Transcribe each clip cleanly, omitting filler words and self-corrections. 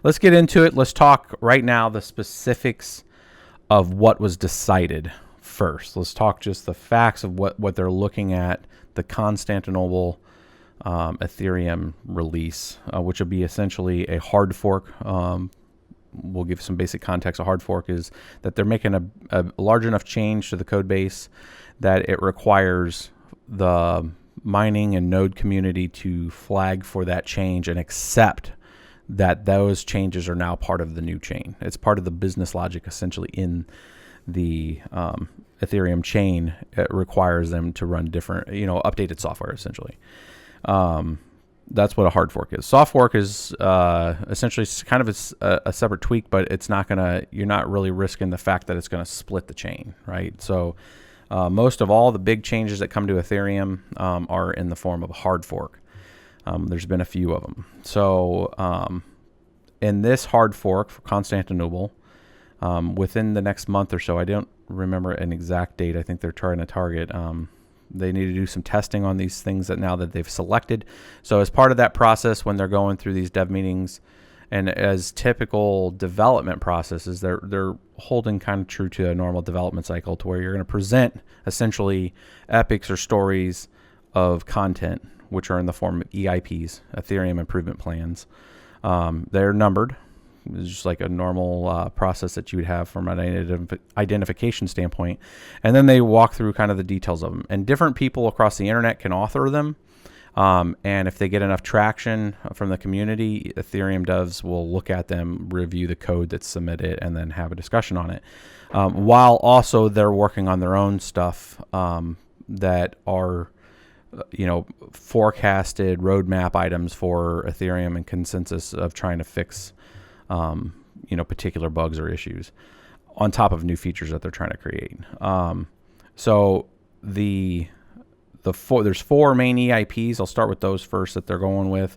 let's get into it. Let's talk right now the specifics of what was decided first. Let's talk just the facts of what they're looking at, the Constantinople Ethereum release, which will be essentially a hard fork. We'll give some basic context. A hard fork is that they're making a large enough change to the code base that it requires the mining and node community to flag for that change and accept that those changes are now part of the new chain. It's part of the business logic essentially in the Ethereum chain. It requires them to run different, updated software essentially. That's what a hard fork is. Soft fork is essentially kind of a separate tweak, but it's not you're not really risking the fact that it's going to split the chain, right? So most of all the big changes that come to Ethereum are in the form of a hard fork. There's been a few of them. So in this hard fork for Constantinople, within the next month or so, I don't remember an exact date. I think they're trying to target. They need to do some testing on these things now that they've selected. So as part of that process, when they're going through these dev meetings, and as typical development processes, they're holding kind of true to a normal development cycle, to where you're going to present essentially epics or stories of content, which are in the form of EIPs, Ethereum Improvement Plans. They're numbered. It's just like a normal process that you would have from an identification standpoint. And then they walk through kind of the details of them. And different people across the internet can author them. And if they get enough traction from the community, Ethereum devs will look at them, review the code that's submitted, and then have a discussion on it. While also they're working on their own stuff that are forecasted roadmap items for Ethereum and consensus of trying to fix particular bugs or issues on top of new features that they're trying to create. So there's four main EIPs. I'll start with those first that they're going with.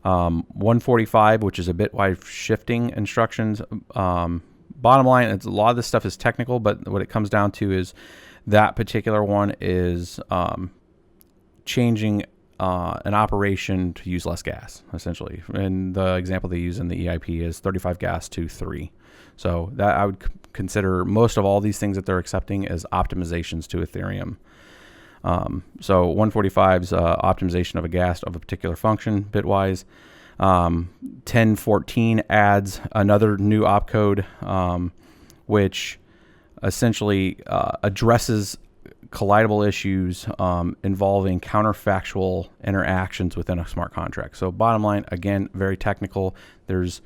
145, which is a bitwise shifting instructions. Bottom line, a lot of this stuff is technical, but what it comes down to is that particular one is changing an operation to use less gas, essentially. And the example they use in the EIP is 35 gas to 3. So that I would consider most of all these things that they're accepting as optimizations to Ethereum. So 145's optimization of a gas of a particular function, bitwise. 1014 adds another new opcode, which essentially addresses collidable issues involving counterfactual interactions within a smart contract. So bottom line, again, very technical. There's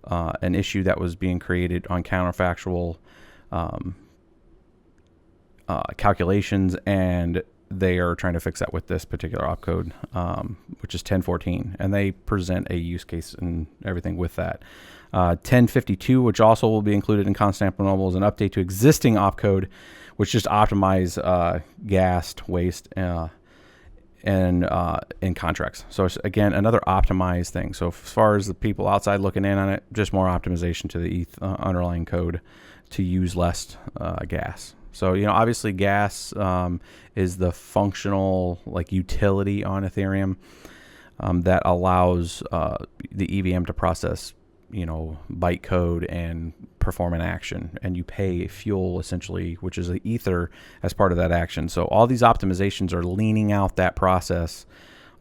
an issue that was being created on counterfactual calculations, and they are trying to fix that with this particular opcode, which is 1014, and they present a use case and everything with that. 1052, which also will be included in Constantinople, is an update to existing opcode, which just optimize gas waste in contracts. So it's, again, another optimized thing. So as far as the people outside looking in on it, just more optimization to the ETH underlying code to use less gas. So, obviously gas is the functional utility on Ethereum that allows the EVM to process, bytecode and perform an action, and you pay fuel essentially, which is the ether, as part of that action. So all these optimizations are leaning out that process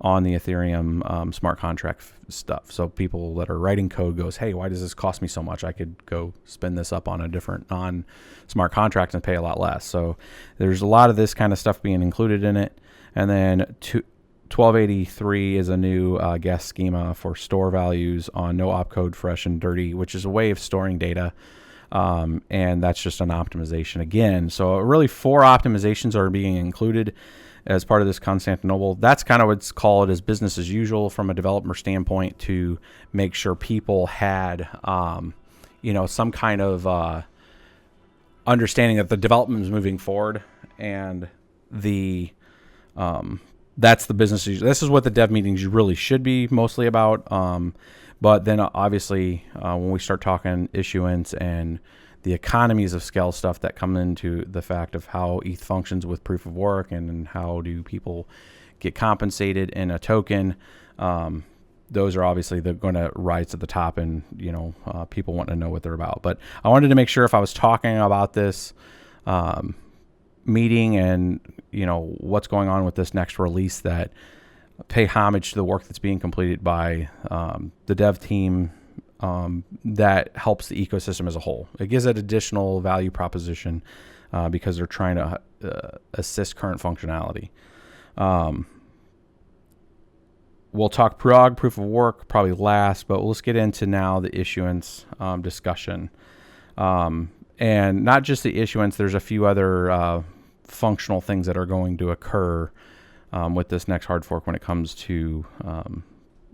on the Ethereum smart contract stuff. So people that are writing code goes, hey, why does this cost me so much? I could go spin this up on a different non-smart contract and pay a lot less. So there's a lot of this kind of stuff being included in it. And then 1283 is a new gas schema for store values on no opcode, fresh and dirty, which is a way of storing data. And that's just an optimization again. So really 4 optimizations are being included as part of this Constantinople. That's kind of what's called as business as usual from a developer standpoint, to make sure people had, some kind of understanding that the development is moving forward, and that's the business as usual. This is what the dev meetings really should be mostly about. But then obviously when we start talking issuance and the economies of scale stuff that come into the fact of how ETH functions with proof of work, and how do people get compensated in a token, those are obviously they're going to rise to the top, and people want to know what they're about. But I wanted to make sure if I was talking about this meeting and what's going on with this next release, that pay homage to the work that's being completed by the dev team that helps the ecosystem as a whole. It gives it additional value proposition because they're trying to assist current functionality. We'll talk proof of work probably last, but let's get into now the issuance discussion. And not just the issuance, there's a few other functional things that are going to occur with this next hard fork when it comes to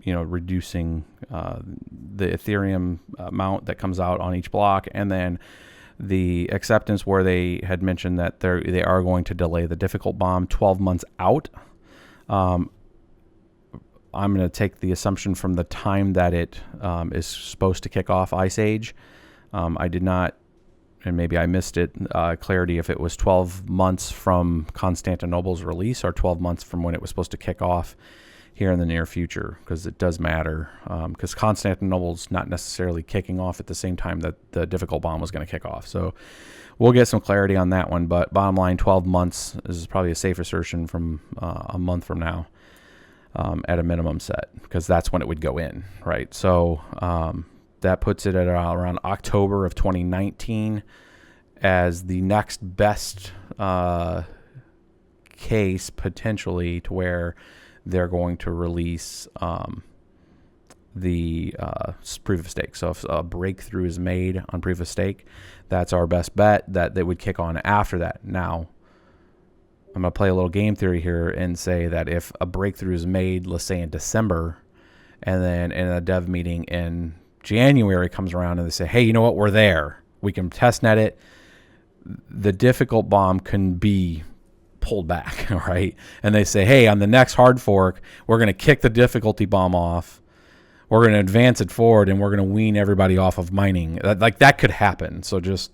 reducing the Ethereum amount that comes out on each block, and then the acceptance where they had mentioned that they are going to delay the difficult bomb 12 months out. I'm going to take the assumption from the time that it is supposed to kick off Ice Age. I did not, and maybe I missed it, clarity if it was 12 months from Constantinople's release or 12 months from when it was supposed to kick off here in the near future, because it does matter, because Constantinople's not necessarily kicking off at the same time that the difficult bomb was going to kick off. So we'll get some clarity on that one, but bottom line, 12 months is probably a safe assertion from a month from now at a minimum set, because that's when it would go in, right? So that puts it at around October of 2019 as the next best case potentially to where they're going to release the proof of stake. So if a breakthrough is made on proof of stake, that's our best bet that they would kick on after that. Now, I'm going to play a little game theory here and say that if a breakthrough is made, let's say in December, and then in a dev meeting in January comes around and they say, hey, you know what, we're there. We can testnet it. The difficult bomb can be pulled back, all right? And they say, hey, on the next hard fork, we're going to kick the difficulty bomb off. We're going to advance it forward, and we're going to wean everybody off of mining. Like, that could happen. So just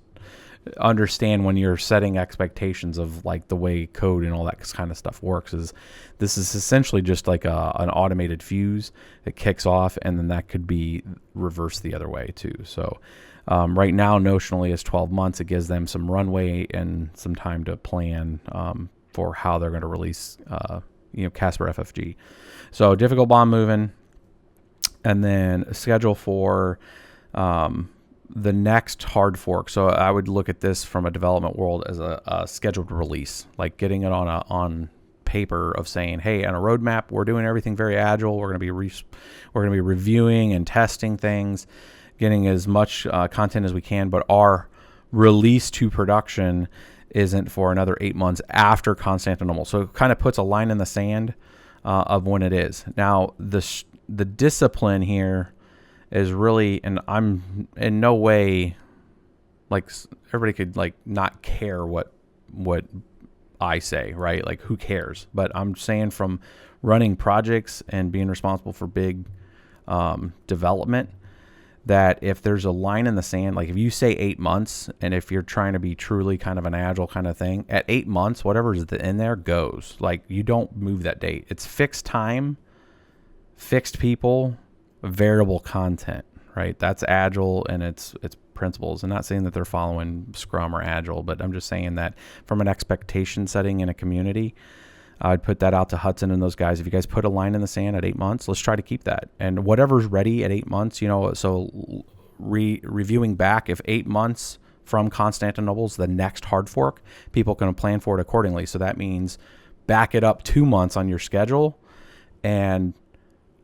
understand when you're setting expectations of like the way code and all that kind of stuff works, is this is essentially just like an automated fuse that kicks off, and then that could be reversed the other way too. So right now, notionally, it's 12 months. It gives them some runway and some time to plan for how they're going to release, Casper FFG. So difficult bomb moving, and then a schedule for the next hard fork. So I would look at this from a development world as a scheduled release, like getting it on paper of saying, hey, on a roadmap, we're doing everything very agile. We're going to be reviewing and testing things, getting as much content as we can, but our release to production isn't for another 8 months after Constantinople. So it kind of puts a line in the sand of when it is. Now, the discipline here is really, and I'm in no way, like, everybody could like not care what I say, right? Like, who cares? But I'm saying from running projects and being responsible for big development, that if there's a line in the sand, like if you say 8 months, and if you're trying to be truly kind of an agile kind of thing, at 8 months, whatever's in there goes. Like, you don't move that date. It's fixed time, fixed people, variable content, right? That's agile and its principles. I'm not saying that they're following Scrum or Agile, but I'm just saying that from an expectation setting in a community, I'd put that out to Hudson and those guys. If you guys put a line in the sand at 8 months, let's try to keep that. And whatever's ready at 8 months, so reviewing back, if 8 months from Constantinople's the next hard fork, people can plan for it accordingly. So that means back it up 2 months on your schedule, and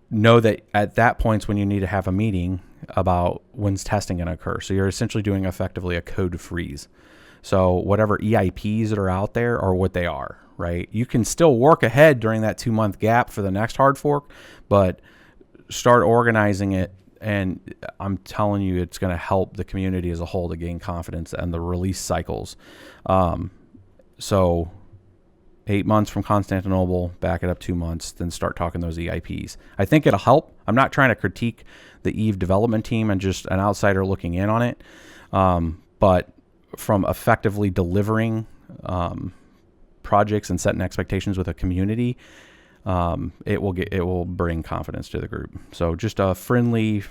know that at that point's when you need to have a meeting about when's testing going to occur. So you're essentially doing effectively a code freeze. So whatever EIPs that are out there are what they are, right? You can still work ahead during that 2 month gap for the next hard fork, but start organizing it. And I'm telling you, it's going to help the community as a whole to gain confidence and the release cycles. So 8 months from Constantinople, back it up 2 months, then start talking those EIPs. I think it'll help. I'm not trying to critique the ETH development team and just an outsider looking in on it. But from effectively delivering projects and setting expectations with a community, it will bring confidence to the group. So just a friendly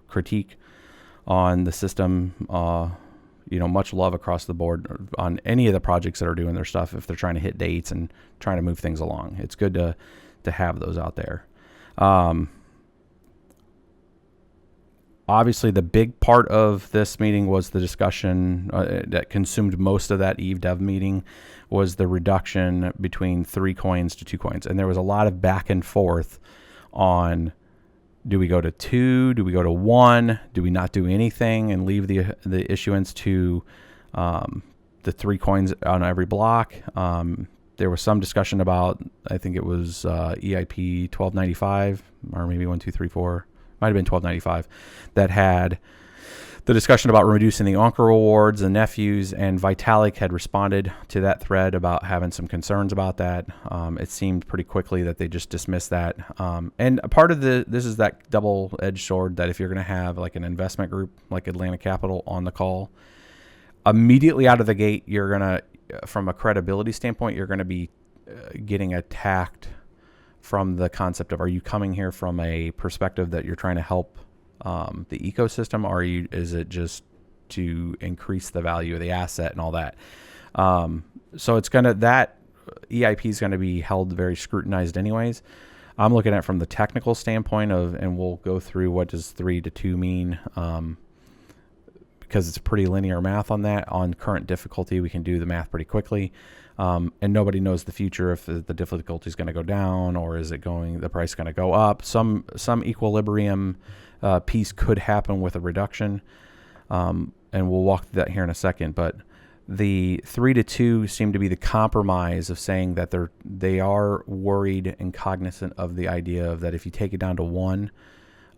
critique on the system. Much love across the board on any of the projects that are doing their stuff. If they're trying to hit dates and trying to move things along, it's good to have those out there. Obviously, the big part of this meeting was the discussion that consumed most of that ETH Dev meeting was the reduction between 3 coins to 2 coins. And there was a lot of back and forth on, do we go to 2? Do we go to 1? Do we not do anything and leave the issuance to the 3 coins on every block? There was some discussion about, I think it was EIP 1295 or maybe 1234. Might have been 1295, that had the discussion about reducing the Anchor rewards and nephews, and Vitalik had responded to that thread about having some concerns about that. It seemed pretty quickly that they just dismissed that. And a part of this is that double-edged sword that if you're going to have like an investment group like Atlantic Capital on the call, immediately out of the gate, you're going to, from a credibility standpoint, you're going to be getting attacked from the concept of, are you coming here from a perspective that you're trying to help the ecosystem, or is it just to increase the value of the asset and all that? So that EIP is going to be held very scrutinized anyways. I'm looking at it from the technical standpoint and we'll go through what does 3 to 2 mean, because it's pretty linear math on that. On current difficulty, we can do the math pretty quickly. And nobody knows the future, if the difficulty is going to go down or is the price going to go up. Some equilibrium piece could happen with a reduction, and we'll walk through that here in a second. But the 3 to 2 seem to be the compromise of saying that they are worried and cognizant of the idea of that if you take it down to 1,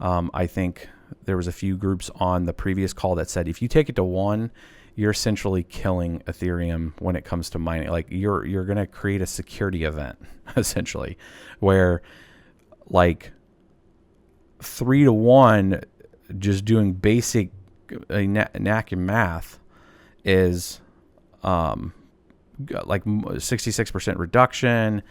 I think there was a few groups on the previous call that said if you take it to 1, you're essentially killing Ethereum when it comes to mining. Like you're going to create a security event essentially, where like 3 to 1, just doing basic knack and math is like 66% reduction.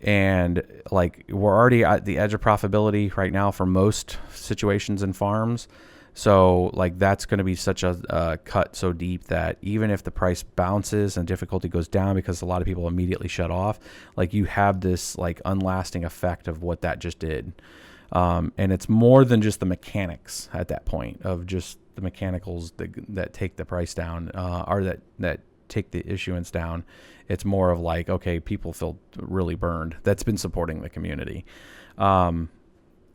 And like we're already at the edge of profitability right now for most situations and farms. So like that's going to be such a cut so deep that even if the price bounces and difficulty goes down because a lot of people immediately shut off, like you have this like unlasting effect of what that just did. And it's more than just the mechanics at that point of just the mechanicals that take the price down, or that take the issuance down. It's more of like, okay, people feel really burned. That's been supporting the community. And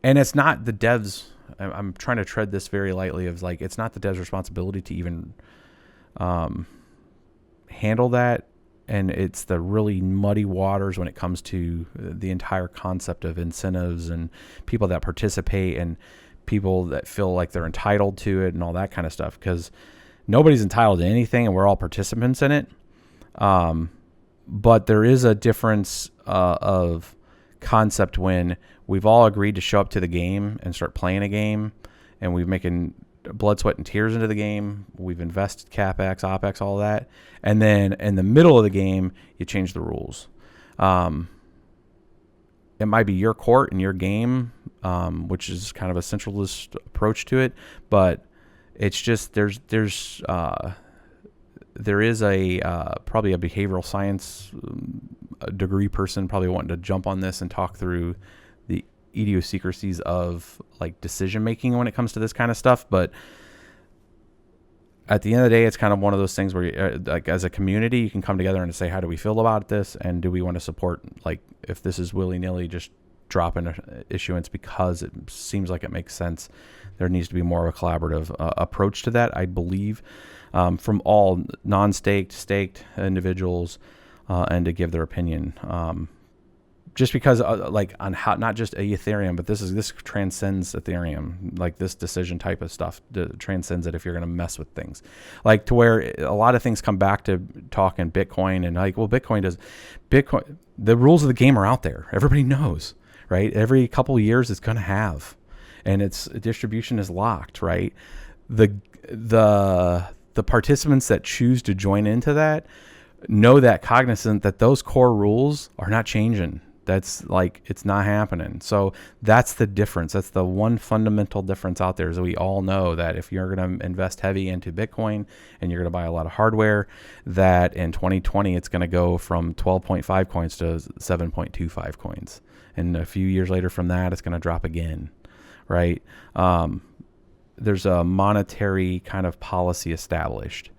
it's not the devs. I'm trying to tread this very lightly of like, it's not the devs' responsibility to even handle that. And it's the really muddy waters when it comes to the entire concept of incentives and people that participate and people that feel like they're entitled to it and all that kind of stuff. Because nobody's entitled to anything and we're all participants in it. But there is a difference of concept when we've all agreed to show up to the game and start playing a game, and we've making blood, sweat, and tears into the game. We've invested CapEx, OpEx, all that. And then in the middle of the game, you change the rules. It might be your court and your game, which is kind of a centralist approach to it, but it's just there is a probably a behavioral science degree person probably wanting to jump on this and talk through the idiosyncrasies of like decision making when it comes to this kind of stuff. But at the end of the day, it's kind of one of those things where like as a community, you can come together and say, how do we feel about this? And do we want to support, like if this is willy-nilly just dropping issuance because it seems like it makes sense, there needs to be more of a collaborative approach to that, I believe, from all non-staked, staked individuals, and to give their opinion. Just because like on how, not just Ethereum, but this transcends Ethereum, like this decision type of stuff transcends it if you're going to mess with things, like to where a lot of things come back to talking Bitcoin and like, well, Bitcoin, the rules of the game are out there. Everybody knows, right? Every couple of years it's going to have, and its distribution is locked, right? The participants that choose to join into that know that cognizant that those core rules are not changing. That's like, it's not happening. So that's the difference. That's the one fundamental difference out there, is we all know that if you're going to invest heavy into Bitcoin and you're going to buy a lot of hardware, that in 2020, it's going to go from 12.5 coins to 7.25 coins. And a few years later from that, it's going to drop again, right? There's a monetary kind of policy established.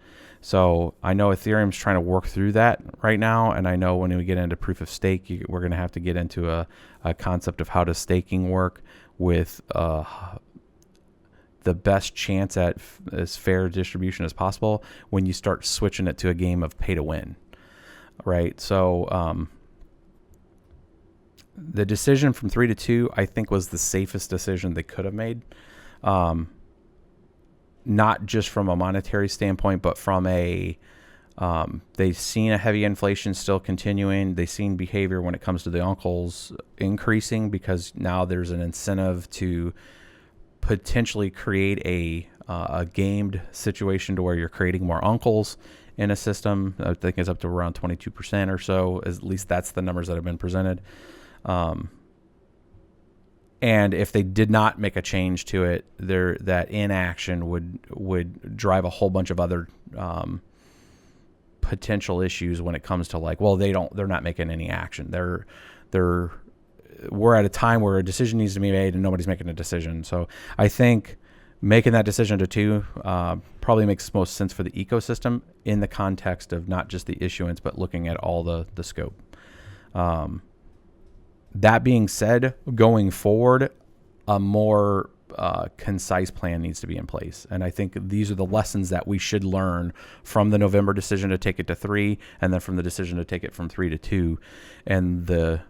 So I know Ethereum's trying to work through that right now. And I know when we get into proof of stake, we're going to have to get into a concept of how does staking work with the best chance at as fair distribution as possible when you start switching it to a game of pay to win, right? So the decision from 3 to 2, I think, was the safest decision they could have made. Not just from a monetary standpoint, but from they've seen a heavy inflation still continuing. They've seen behavior when it comes to the uncles increasing, because now there's an incentive to potentially create a gamed situation to where you're creating more uncles in a system. I think it's up to around 22% or so. At least that's the numbers that have been presented. And if they did not make a change to it, that inaction would drive a whole bunch of other potential issues when it comes to, like, well, they're not making any action. We're at a time where a decision needs to be made and nobody's making a decision. So I think making that decision to 2 probably makes most sense for the ecosystem in the context of not just the issuance, but looking at all the scope. That being said, going forward, a more concise plan needs to be in place. And I think these are the lessons that we should learn from the November decision to take it to 3, and then from the decision to take it from 3 to 2, and the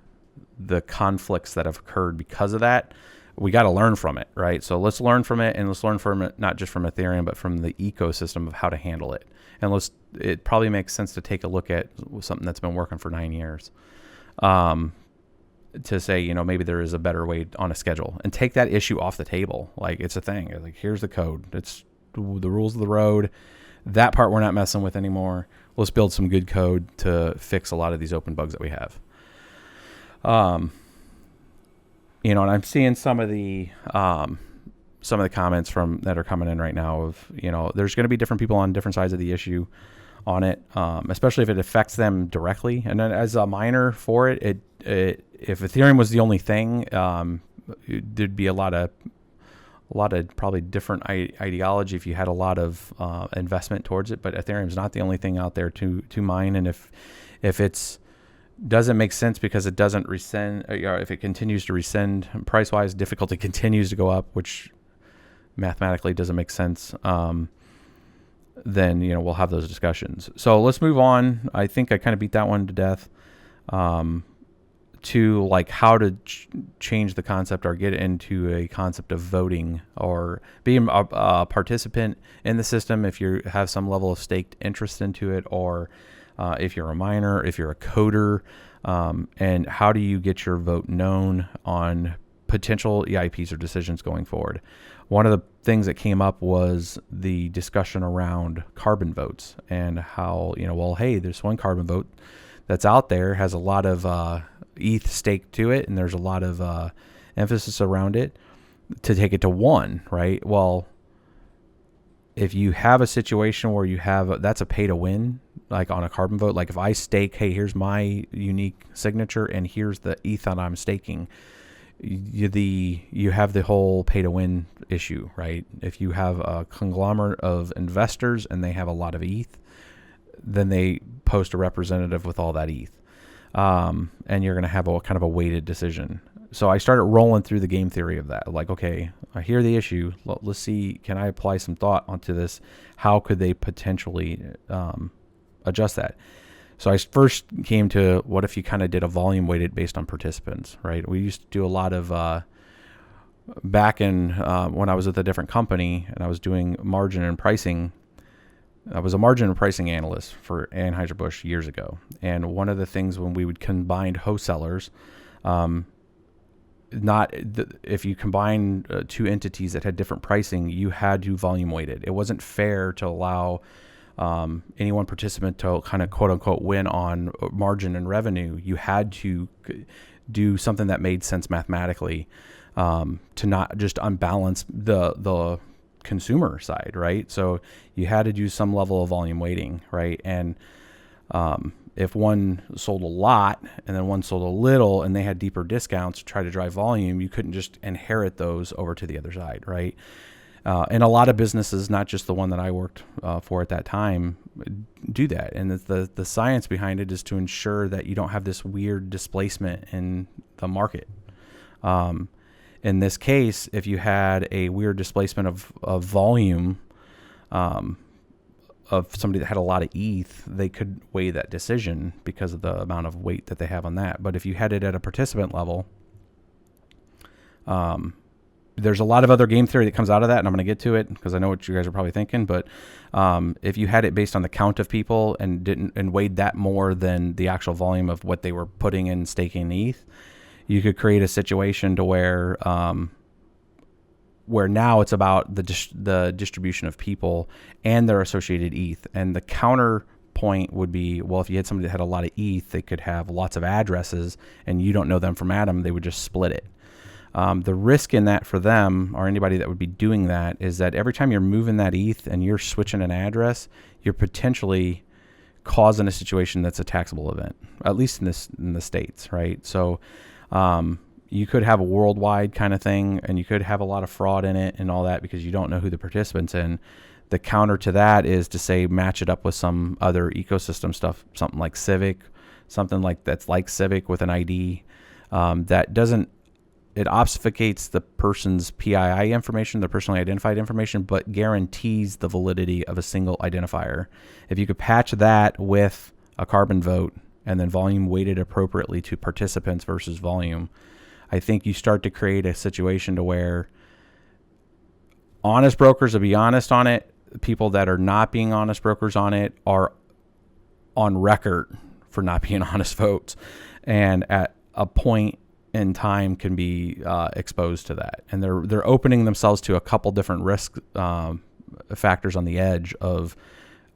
conflicts that have occurred because of that. We got to learn from it, right? So let's learn from it, and let's learn from it not just from Ethereum, but from the ecosystem of how to handle it. And it probably makes sense to take a look at something that's been working for 9 years. To say, maybe there is a better way on a schedule, and take that issue off the table. Like, it's a thing. Like, here's the code. It's the rules of the road. That part we're not messing with anymore. Let's build some good code to fix a lot of these open bugs that we have. And I'm seeing some of the comments that are coming in right now of, there's going to be different people on different sides of the issue on it, especially if it affects them directly. And then as a miner for it, if Ethereum was the only thing, there'd be a lot of probably different ideology if you had a lot of investment towards it. But Ethereum's not the only thing out there to mine, and if it's doesn't make sense because it doesn't rescind, if it continues to rescind price-wise, difficulty continues to go up, which mathematically doesn't make sense. Then we'll have those discussions. So let's move on. I think I kind of beat that one to death. To like how to change the concept or get into a concept of voting or being a participant in the system if you have some level of staked interest into it, or if you're a miner, if you're a coder, and how do you get your vote known on potential EIPs or decisions going forward. One of the things that came up was the discussion around carbon votes and how, hey, there's one carbon vote that's out there, has a lot of ETH stake to it, and there's a lot of emphasis around it to take it to 1, right? Well, if you have a situation where you have that's a pay to win, like on a carbon vote, like if I stake, hey, here's my unique signature and here's the ETH that I'm staking, you have the whole pay to win issue, right? If you have a conglomerate of investors and they have a lot of ETH, then they post a representative with all that ETH. And you're going to have a kind of a weighted decision. So I started rolling through the game theory of that. Like, okay, I hear the issue. Let's see, can I apply some thought onto this? How could they potentially adjust that? So I first came to, what if you kind of did a volume weighted based on participants, right? We used to do a lot of, back in when I was at a different company and I was doing margin and pricing. I was a margin and pricing analyst for Anheuser-Busch years ago. And one of the things when we would combine wholesalers, if you combine two entities that had different pricing, you had to volume weight it. It wasn't fair to allow any one participant to kind of quote unquote win on margin and revenue. You had to do something that made sense mathematically, to not just unbalance the consumer side, right? So you had to do some level of volume weighting, right? And if one sold a lot and then one sold a little and they had deeper discounts to try to drive volume, you couldn't just inherit those over to the other side, right? And a lot of businesses, not just the one that I worked for at that time, do that. And the science behind it is to ensure that you don't have this weird displacement in the market. In this case, if you had a weird displacement of volume, of somebody that had a lot of ETH, they could weigh that decision because of the amount of weight that they have on that. But if you had it at a participant level, there's a lot of other game theory that comes out of that, and I'm going to get to it because I know what you guys are probably thinking. But if you had it based on the count of people and weighed that more than the actual volume of what they were putting in staking ETH, you could create a situation to where now it's about the distribution of people and their associated ETH. And the counterpoint would be, well, if you had somebody that had a lot of ETH, they could have lots of addresses and you don't know them from Adam, they would just split it. The risk in that for them, or anybody that would be doing that, is that every time you're moving that ETH and you're switching an address, you're potentially causing a situation that's a taxable event, at least in the States, right? So you could have a worldwide kind of thing, and you could have a lot of fraud in it and all that because you don't know who the participants in. The counter to that is to say match it up with some other ecosystem stuff, something like Civic, something like that's like Civic with an ID that doesn't. It obfuscates the person's PII information, the personally identified information, but guarantees the validity of a single identifier. If you could patch that with a carbon vote and then volume weighted appropriately to participants versus volume, I think you start to create a situation to where honest brokers will be honest on it. People that are not being honest brokers on it are on record for not being honest votes. And at a point in time can be exposed to that. And they're opening themselves to a couple different risk factors on the edge of,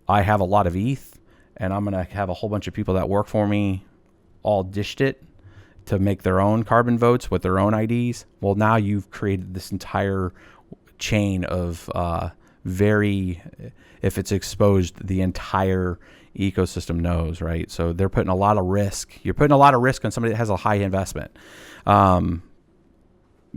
I have a lot of ETH and I'm going to have a whole bunch of people that work for me all dished it to make their own carbon votes with their own IDs. Well, now you've created this entire chain of if it's exposed, the entire ecosystem knows, right? So they're putting a lot of risk. You're putting a lot of risk on somebody that has a high investment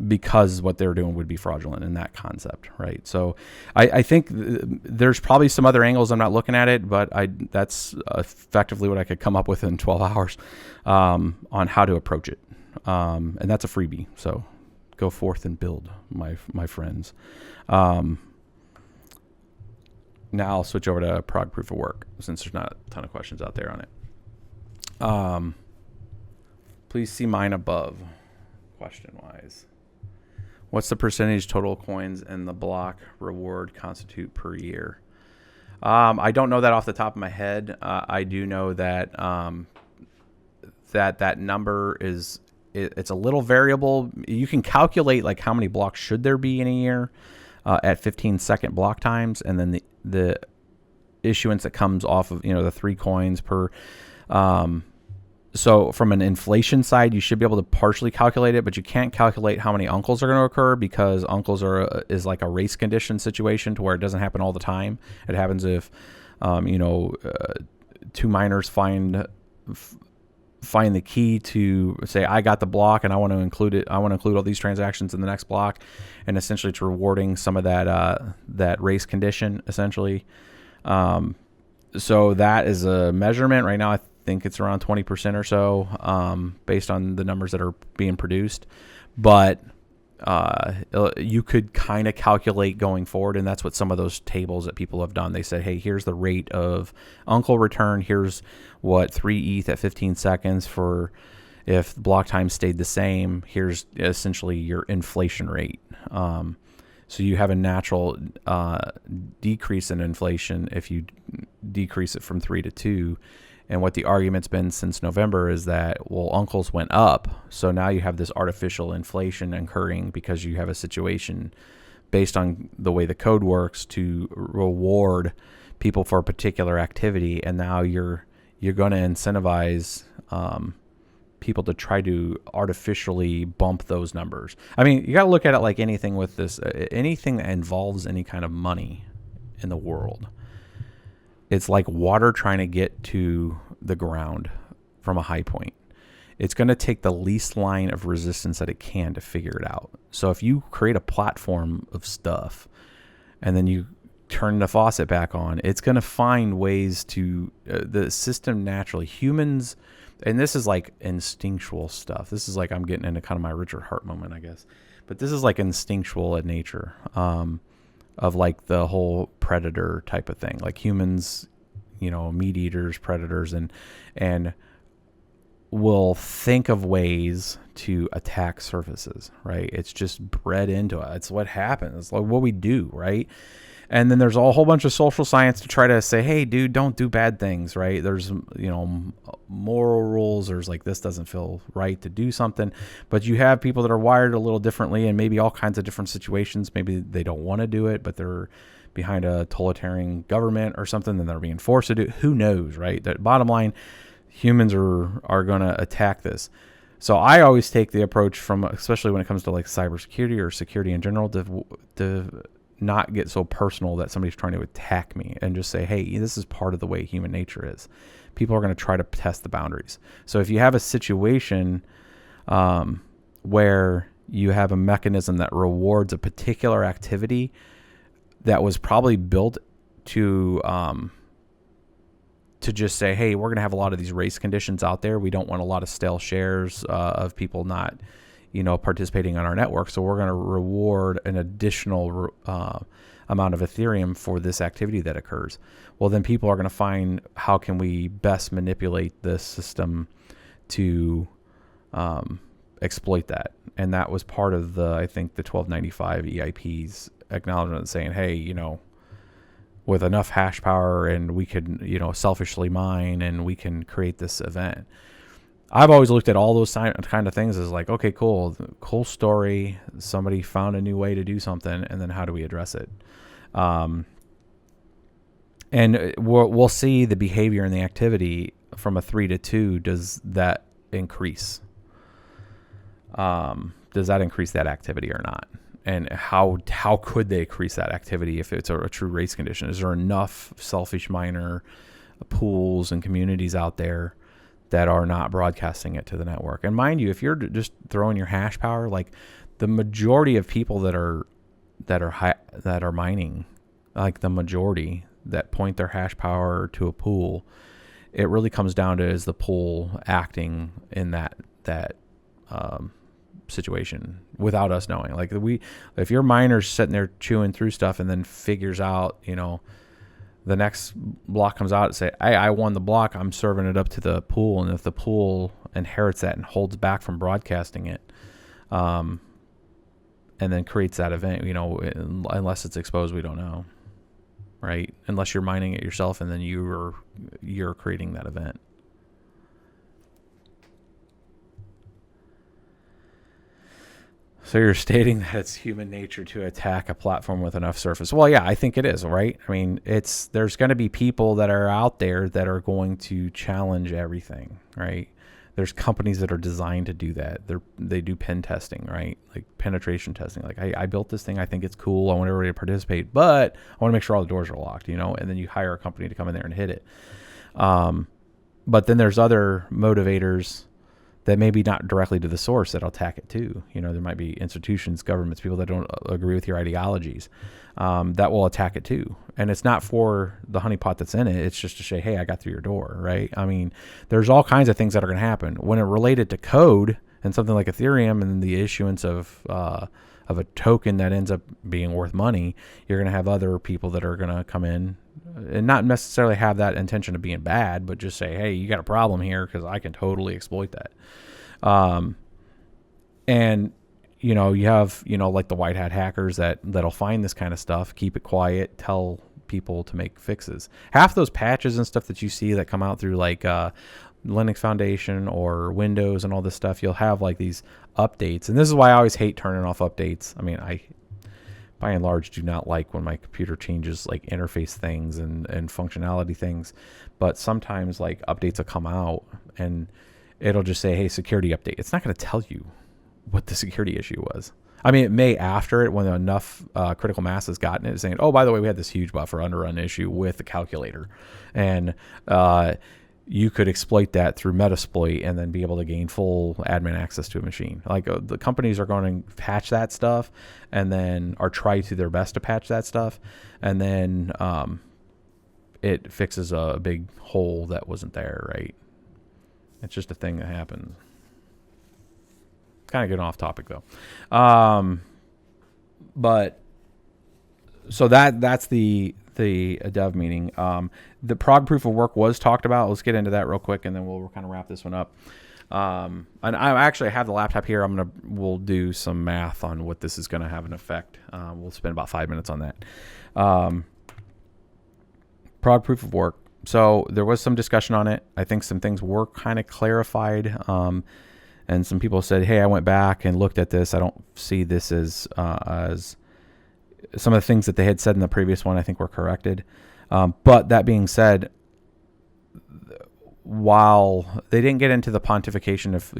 because what they're doing would be fraudulent in that concept, right? So I think there's probably some other angles. I'm not looking at it, but that's effectively what I could come up with in 12 hours on how to approach it. And that's a freebie. So go forth and build, my friends. Now I'll switch over to Prog Proof of Work since there's not a ton of questions out there on it. Please see mine above, question-wise. What's the percentage total coins and the block reward constitute per year? I don't know that off the top of my head. I do know that that number it's a little variable. You can calculate like how many blocks should there be in a year at 15-second block times, and then the issuance that comes off of the 3 coins per. So from an inflation side, you should be able to partially calculate it, but you can't calculate how many uncles are going to occur because uncles is like a race condition situation to where it doesn't happen all the time. It happens if 2 miners find the key to say, I got the block and I want to include it. I want to include all these transactions in the next block, and essentially it's rewarding some of that race condition essentially. So that is a measurement right now. I think it's around 20% or so, based on the numbers that are being produced, but you could kind of calculate going forward, and that's what some of those tables that people have done. They said, hey, here's the rate of uncle return. Here's what 3 ETH at 15 seconds for if block time stayed the same. Here's essentially your inflation rate. So you have a natural decrease in inflation if you decrease it from 3 to 2. And what the argument's been since November is that, well, uncles went up. So now you have this artificial inflation occurring because you have a situation based on the way the code works to reward people for a particular activity. And now you're going to incentivize people to try to artificially bump those numbers. I mean, you got to look at it like anything with this, anything that involves any kind of money in the world. It's like water trying to get to the ground from a high point. It's going to take the least line of resistance that it can to figure it out. So if you create a platform of stuff and then you turn the faucet back on, it's going to find ways to, the system naturally, humans, and this is like instinctual stuff. This is like, I'm getting into kind of my Richard Hart moment, I guess. But this is like instinctual in nature, of like the whole predator type of thing. Like humans, you know, meat eaters, predators, and will think of ways to attack surfaces, right? It's just bred into it. It's what happens. It's like what we do, right? And then there's a whole bunch of social science to try to say, hey, dude, don't do bad things, right? There's, you know, moral rules. There's like, this doesn't feel right to do something. But you have people that are wired a little differently and maybe all kinds of different situations. Maybe they don't want to do it, but they're behind a totalitarian government or something, and they're being forced to do it. Who knows, right? The bottom line, humans are going to attack this. So I always take the approach from, especially when it comes to like cybersecurity or security in general, to not get so personal that somebody's trying to attack me, and just say, hey, this is part of the way human nature is. People are going to try to test the boundaries. So if you have a situation where you have a mechanism that rewards a particular activity that was probably built to just say, hey, we're going to have a lot of these race conditions out there. We don't want a lot of stale shares of people not, you know, participating on our network. So we're going to reward an additional amount of Ethereum for this activity that occurs. Well, then people are going to find, how can we best manipulate this system to exploit that? And that was part of the, I think, the 1295 EIPs acknowledgement, saying, hey, you know, with enough hash power and we could, you know, selfishly mine and we can create this event. I've always looked at all those kind of things as like, okay, cool story. Somebody found a new way to do something, and then how do we address it? And we'll see the behavior and the activity from a 3 to 2. Does that increase? Does that increase that activity or not? And how could they increase that activity if it's a true race condition? Is there enough selfish miner pools and communities out there that are not broadcasting it to the network? And mind you, if you're just throwing your hash power, like the majority of people that are mining, like the majority that point their hash power to a pool, it really comes down to, is the pool acting in that situation without us knowing? Like if your miner's sitting there chewing through stuff and then figures out, you know, the next block comes out and say, hey, I won the block, I'm serving it up to the pool. And if the pool inherits that and holds back from broadcasting it, and then creates that event, you know, unless it's exposed, we don't know, right? Unless you're mining it yourself and then you're creating that event. So you're stating that it's human nature to attack a platform with enough surface. Well, yeah, I think it is, right? I mean, there's going to be people that are out there that are going to challenge everything, right? There's companies that are designed to do that. They do pen testing, right? Like penetration testing. Like, I built this thing. I think it's cool. I want everybody to participate, but I want to make sure all the doors are locked, you know? And then you hire a company to come in there and hit it. But then there's other motivators that maybe not directly to the source that'll attack it too. You know, there might be institutions, governments, people that don't agree with your ideologies, that will attack it too. And it's not for the honeypot that's in it. It's just to say, hey, I got through your door, right? I mean, there's all kinds of things that are going to happen. When it related to code and something like Ethereum and the issuance of a token that ends up being worth money, you're going to have other people that are going to come in and not necessarily have that intention of being bad, but just say, hey, you got a problem here because I can totally exploit that. And, you know, you have, you know, like the white hat hackers that'll find this kind of stuff, keep it quiet, tell people to make fixes. Half those patches and stuff that you see that come out through like Linux Foundation or Windows and all this stuff, you'll have like these updates. And this is why I always hate turning off updates. I mean, I by and large do not like when my computer changes like interface things and functionality things, but sometimes like updates will come out and it'll just say, hey, security update. It's not going to tell you what the security issue was. I mean, it may after it, when enough critical mass has gotten it, saying, oh, by the way, we had this huge buffer underrun issue with the calculator. And you could exploit that through Metasploit and then be able to gain full admin access to a machine. Like the companies are going to patch that stuff and then or try to their best to patch that stuff. And then it fixes a big hole that wasn't there, right? It's just a thing that happens. Kind of getting off topic though. But so that's the dev meeting. The prog proof of work was talked about. Let's get into that real quick, and then we'll kind of wrap this one up. And I actually have the laptop here. We'll do some math on what this is going to have an effect. We'll spend about 5 minutes on that. Prog proof of work. So there was some discussion on it. I think some things were kind of clarified. And some people said, hey, I went back and looked at this. I don't see this as some of the things that they had said in the previous one, I think were corrected. But that being said, while they didn't get into the pontification of,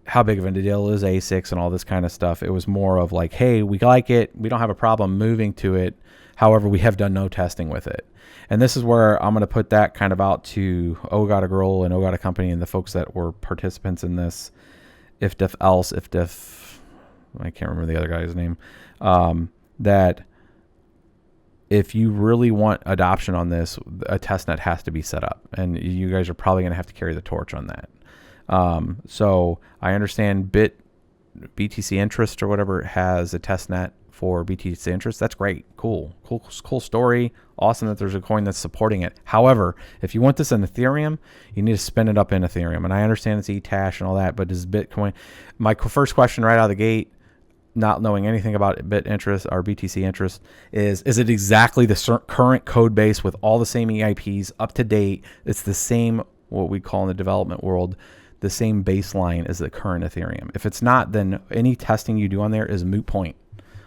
how big of a deal is ASICs and all this kind of stuff, it was more of like, hey, we like it. We don't have a problem moving to it. However, we have done no testing with it. And this is where I'm going to put that kind of out to Got a Girl and Got a Company and the folks that were participants in this. If Def Else, If Def, I can't remember the other guy's name. That if you really want adoption on this, a testnet has to be set up. And you guys are probably going to have to carry the torch on that. So I understand BTC Interest or whatever has a testnet for BTC Interest. That's great. Cool story. Awesome that there's a coin that's supporting it. However, if you want this in Ethereum, you need to spin it up in Ethereum. And I understand it's ETH and all that, but does Bitcoin... My first question right out of the gate, not knowing anything about BIT interest or BTC interest, is it exactly the current code base with all the same EIPs up to date? It's the same, what we call in the development world, the same baseline as the current Ethereum. If it's not, then any testing you do on there is a moot point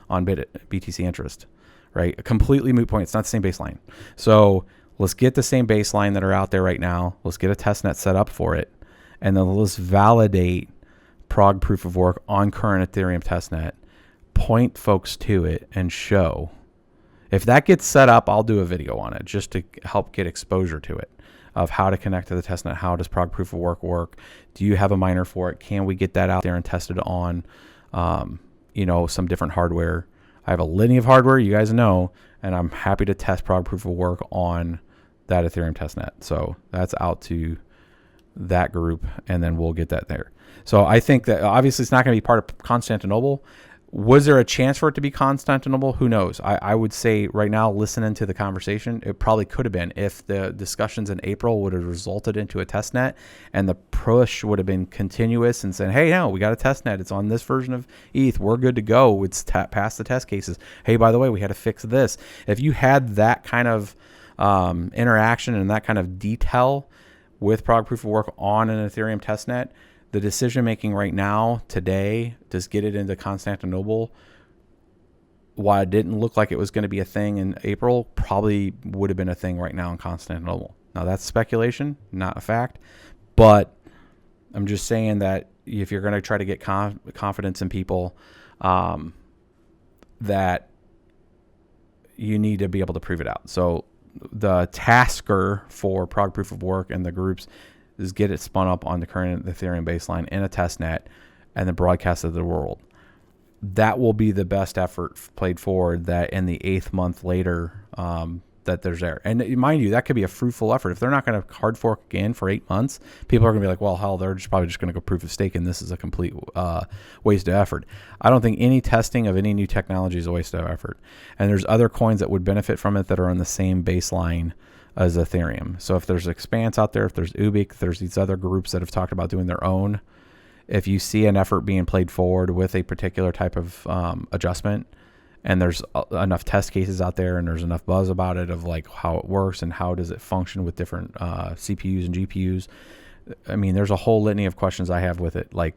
on BTC interest, right? A completely moot point. It's not the same baseline. So let's get the same baseline that are out there right now. Let's get a testnet set up for it. And then let's validate prog proof of work on current Ethereum testnet, point folks to it and show. If that gets set up, I'll do a video on it just to help get exposure to it, of how to connect to the testnet. How does prog proof of work? Do you have a miner for it? Can we get that out there and test it on, some different hardware? I have a litany of hardware, you guys know, and I'm happy to test prog proof of work on that Ethereum testnet. So that's out to that group, and then we'll get that there. So I think that obviously it's not going to be part of Constantinople. Was there a chance for it to be Constantinople? Who knows? I would say right now, listening to the conversation, it probably could have been if the discussions in April would have resulted into a testnet and the push would have been continuous and saying, hey, no, we got a testnet. It's on this version of ETH. We're good to go. It's past the test cases. Hey, by the way, we had to fix this. If you had that kind of interaction and that kind of detail with prog proof of work on an Ethereum testnet, the decision making right now, today, to get it into Constantinople, while it didn't look like it was going to be a thing in April, probably would have been a thing right now in Constantinople. Now that's speculation, not a fact, but I'm just saying that if you're going to try to get confidence in people, that you need to be able to prove it out. So the tasker for prog proof of work and the groups is get it spun up on the current Ethereum baseline in a testnet and then broadcast to the world. That will be the best effort played forward, that in the 8th month later, that there's there. And mind you, that could be a fruitful effort. If they're not going to hard fork again for 8 months, people are going to be like, well, hell, they're probably just going to go proof of stake, and this is a complete waste of effort. I don't think any testing of any new technology is a waste of effort. And there's other coins that would benefit from it that are on the same baseline as Ethereum. So if there's Expanse out there, if there's Ubik, there's these other groups that have talked about doing their own. If you see an effort being played forward with a particular type of adjustment, and there's enough test cases out there and there's enough buzz about it of like how it works and how does it function with different CPUs and GPUs, I mean, there's a whole litany of questions I have with it. Like,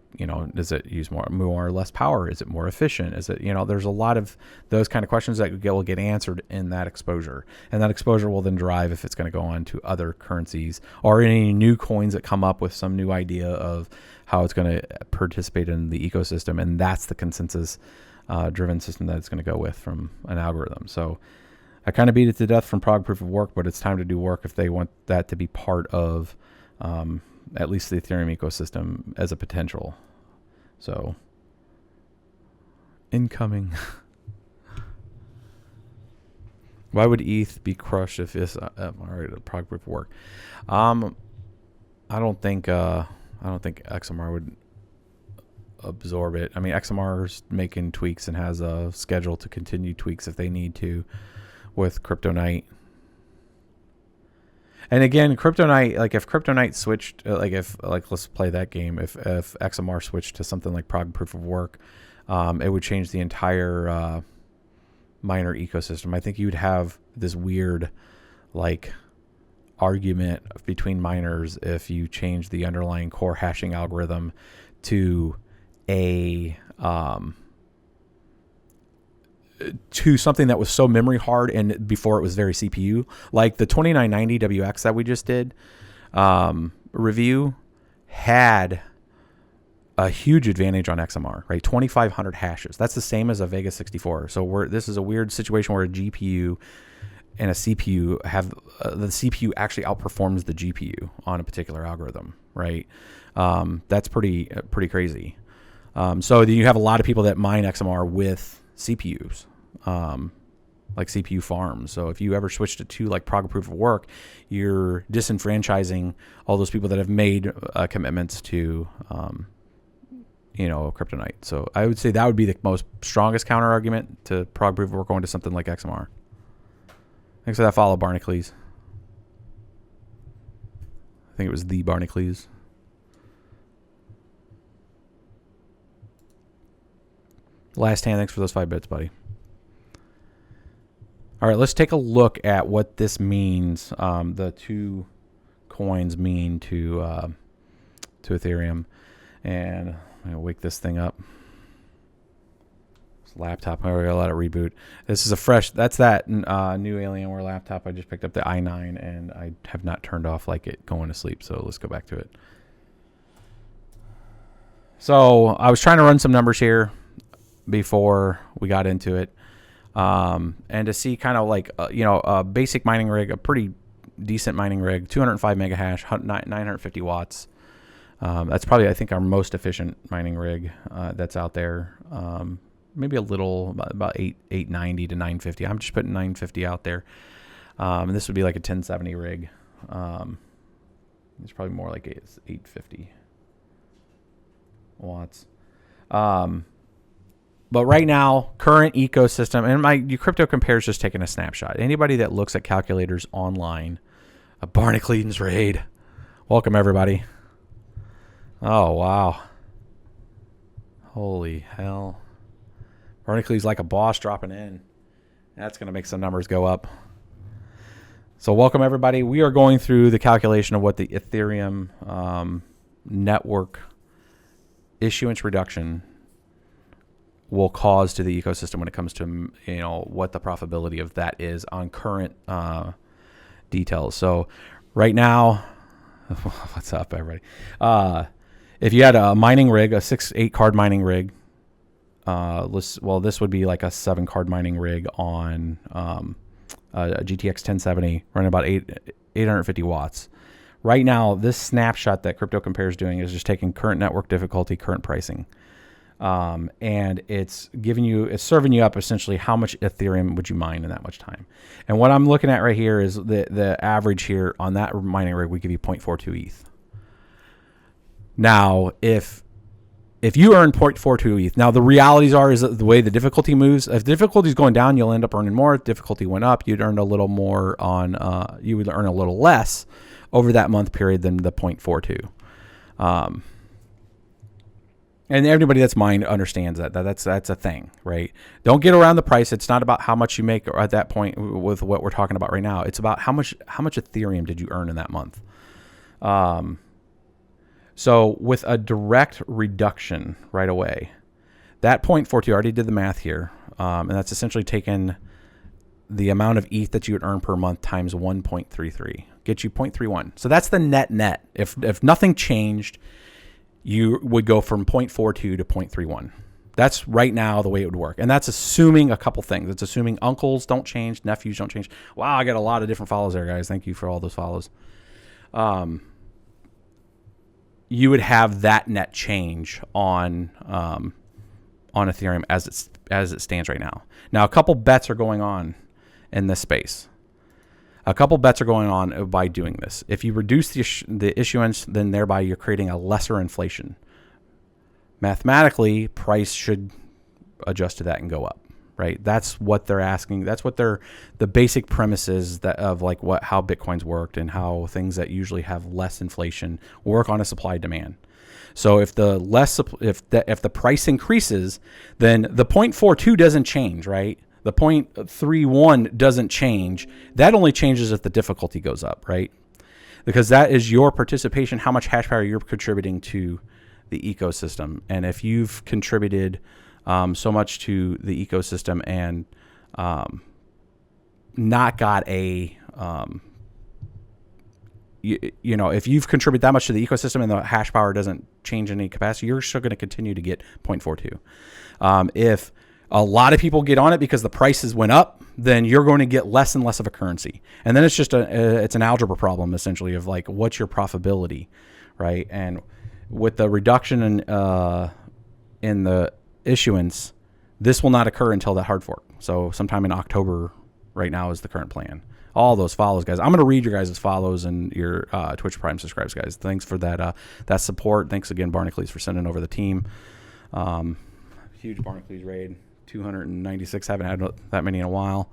does it use more or less power? Is it more efficient? Is it, there's a lot of those kind of questions that will get answered in that exposure. And that exposure will then drive if it's going to go on to other currencies or any new coins that come up with some new idea of how it's going to participate in the ecosystem. And that's the consensus driven system that it's going to go with from an algorithm. So I kind of beat it to death from Prog Proof of Work, but it's time to do work if they want that to be part of at least the Ethereum ecosystem as a potential. So, incoming. Why would ETH be crushed if this? All right, Prog Proof of Work. I don't think XMR would absorb it. I mean, XMR's making tweaks and has a schedule to continue tweaks if they need to with CryptoNight. And again, CryptoNight, like if CryptoNight switched, let's play that game. If XMR switched to something like Prog Proof of Work, it would change the entire miner ecosystem. I think you'd have this weird, argument between miners if you change the underlying core hashing algorithm to to something that was so memory hard and before it was very CPU, like the 2990 WX that we just did review had a huge advantage on XMR, right? 2,500 hashes. That's the same as a Vega 64. So this is a weird situation where a GPU and a CPU have the CPU actually outperforms the GPU on a particular algorithm, right? That's pretty crazy. So you have a lot of people that mine XMR with CPUs, like CPU farms. So if you ever switched it to like Prog Proof of Work, you're disenfranchising all those people that have made commitments to, CryptoNight. So I would say that would be the most strongest counter argument to Prog Proof of Work going to something like XMR. Thanks for that follow, Barnacles. I think it was the Barnacles. Last hand, thanks for those 5 bits, buddy. All right, let's take a look at what this means. The two coins mean to Ethereum, and I'm gonna wake this thing up. This laptop, I gotta let it reboot. This is that's that new Alienware laptop. I just picked up the i9, and I have not turned off like it going to sleep. So let's go back to it. So I was trying to run some numbers here before we got into it, and to see kind of like a basic mining rig, a pretty decent mining rig, 205 mega hash, 950 watts. That's probably, I think, our most efficient mining rig that's out there. Maybe a little about 890 to 950. I'm just putting 950 out there, and this would be like a 1070 rig. It's probably more like 850 watts. But right now, current ecosystem, and my crypto compare is just taking a snapshot. Anybody that looks at calculators online, a Barnacles raid. Welcome, everybody. Oh, wow. Holy hell. Barnacles like a boss dropping in. That's going to make some numbers go up. So welcome, everybody. We are going through the calculation of what the Ethereum network issuance reduction will cause to the ecosystem when it comes to what the profitability of that is on current details. So right now, what's up, everybody? If you had a mining rig, a 6-8 card mining rig, this would be like a 7 card mining rig on a GTX 1070 running about 850 watts. Right now, this snapshot that Crypto Compare is doing is just taking current network difficulty, current pricing. And it's serving you up essentially how much Ethereum would you mine in that much time. And what I'm looking at right here is the average here on that mining rig would give you 0.42 ETH. Now, if you earn 0.42 ETH, now the realities is the way the difficulty moves. If difficulty is going down, you'll end up earning more. If difficulty went up, you'd earn a little more you would earn a little less over that month period than the 0.42. And everybody that's mined understands that's a thing, right? Don't get around the price. It's not about how much you make at that point with what we're talking about right now. It's about how much Ethereum did you earn in that month. So with a direct reduction right away, that 0.42, I already did the math here, and that's essentially taken the amount of ETH that you would earn per month times 1.33, get you 0.31. So that's the net. If nothing changed, you would go from 0.42 to 0.31. That's right now the way it would work. And that's assuming a couple things. It's assuming uncles don't change, nephews don't change. Wow, I got a lot of different follows there, guys. Thank you for all those follows. You would have that net change on Ethereum as it stands right now. Now, a couple bets are going on in this space. A couple bets are going on by doing this. If you reduce the issuance, then thereby you're creating a lesser inflation. Mathematically, price should adjust to that and go up, right? That's what they're asking. That's what the basic premises of like how Bitcoins worked and how things that usually have less inflation work on a supply demand. So if the price increases, then the 0.42 doesn't change, right? The 0.31 doesn't change. That only changes if the difficulty goes up, right? Because that is your participation, how much hash power you're contributing to the ecosystem. And if you've contributed so much to the ecosystem and not got a if you've contributed that much to the ecosystem and the hash power doesn't change any capacity, you're still going to continue to get 0.42. If a lot of people get on it because the prices went up, then you're going to get less and less of a currency. And then it's just it's an algebra problem essentially of like, what's your profitability, right? And with the reduction in the issuance, this will not occur until that hard fork. So sometime in October right now is the current plan. All those follows, guys. I'm going to read your guys' follows and your Twitch Prime subscribes, guys. Thanks for that support. Thanks again, Barnacules, for sending over the team. Huge Barnacules raid. 296. Haven't had that many in a while.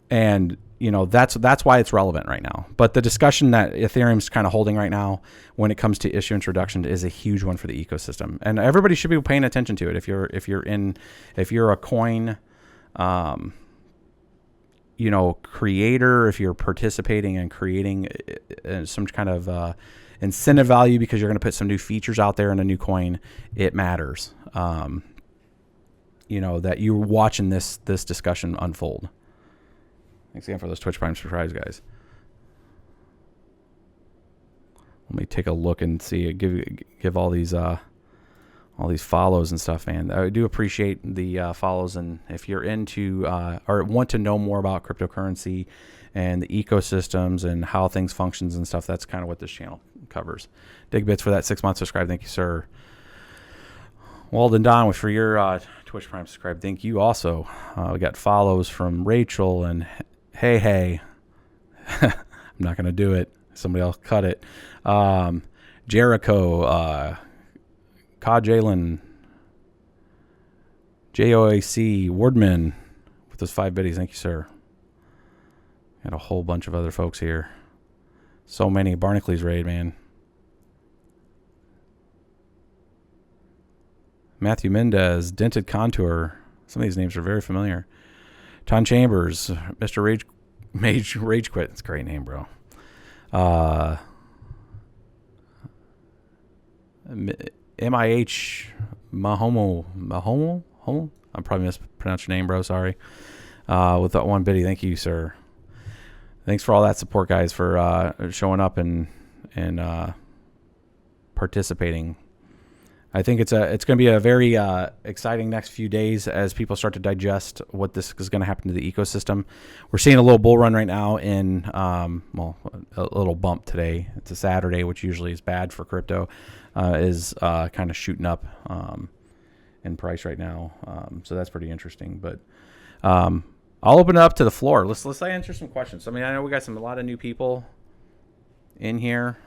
And that's why it's relevant right now. But the discussion that Ethereum's kind of holding right now when it comes to issuance reduction is a huge one for the ecosystem, and everybody should be paying attention to it. If you're a coin, creator, if you're participating in creating some kind of incentive value because you're going to put some new features out there in a new coin, it matters. That you're watching this discussion unfold. Thanks again for those Twitch Prime subscribes, guys. Let me take a look and see. Give all these follows and stuff, man. I do appreciate the follows, and if you're into or want to know more about cryptocurrency and the ecosystems and how things functions and stuff, that's kind of what this channel covers. Dig Bits for that 6-month subscribe. Thank you, sir. Walden Don for your Twitch Prime subscribe. Thank you also. We got follows from Rachel and Hey. I'm not going to do it. Somebody else cut it. Jericho, Cod Jalen, JOAC, Wardman with those 5 biddies. Thank you, sir. Got a whole bunch of other folks here. So many. Barnacules raid, man. Matthew Mendez, Dented Contour. Some of these names are very familiar. Ton Chambers, Mr. Rage Quit. That's a great name, bro. MIH Mahomo. I'm probably mispronounced your name, bro. Sorry. With that 1 biddy. Thank you, sir. Thanks for all that support, guys, for showing up and participating. I think it's going to be a very exciting next few days as people start to digest what this is going to happen to the ecosystem. We're seeing a little bull run right now in, a little bump today. It's a Saturday, which usually is bad for crypto, is kind of shooting up in price right now. So that's pretty interesting. But I'll open it up to the floor. Let's answer some questions. I mean, I know we got a lot of new people in here.